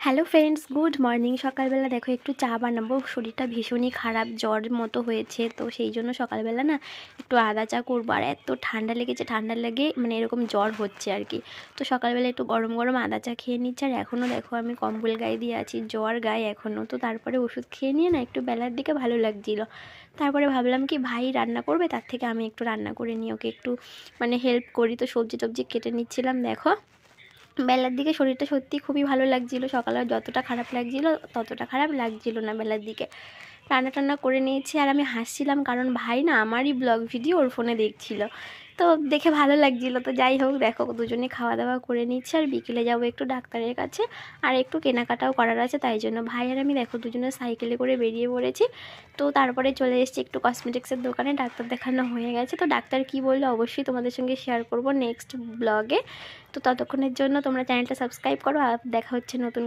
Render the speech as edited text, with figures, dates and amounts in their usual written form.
Hello friends, good morning. সকালবেলা দেখো একটু চা বানাবো, শরীরটা ভীষণই খারাপ, জ্বর মতো হয়েছে, তো সেই জন্য সকালবেলা না একটু আদা চা করবো। আর এত ঠান্ডা লেগেছে, ঠান্ডা লেগে মানে এরকম জ্বর হচ্ছে আর কি। তো সকালবেলা একটু গরম গরম আদা চা খেয়ে নিচ্ছি। আর এখনও দেখো আমি কম্বল গায়ে দিয়ে আছি, জ্বর গায়ে এখনও। তো তারপরে ওষুধ খেয়ে নিয়ে না একটু বেলার দিকে ভালো লাগছিল। তারপরে ভাবলাম কি ভাই রান্না করবে, তার থেকে আমি একটু রান্না করে নিই, ওকে একটু মানে হেল্প করি। তো সবজি টবজি কেটে নিচ্ছিলাম। দেখো বেলার দিকে শরীরটা সত্যিই খুবই ভালো লাগছিলো। সকালে যতটা খারাপ লাগছিলো ততটা খারাপ লাগছিলো না বেলার দিকে। রান্না টান্না করে নিয়েছি আর আমি হাসছিলাম, কারণ ভাই না আমারই ব্লগ ভিডিও ওর ফোনে দেখছিল, তো দেখে ভালো লাগছিলো। তো যাই হোক, দেখো দুজনে খাওয়া দাওয়া করে নিচ্ছি। আর বিকেলে যাবো একটু ডাক্তারের কাছে, আর একটু কেনাকাটাও করার আছে, তাই জন্য ভাই আর আমি দেখো দুজনে সাইকেলে করে বেরিয়ে পড়েছি। তো তারপরে চলে এসেছি একটু কসমেটিক্সের দোকানে, ডাক্তার দেখানো হয়ে গেছে। তো ডাক্তার কি বললো অবশ্যই তোমাদের সঙ্গে শেয়ার করব নেক্সট ব্লগে। তো ততক্ষণের জন্য তোমরা চ্যানেলটা সাবস্ক্রাইব করো, আর দেখা হচ্ছে নতুন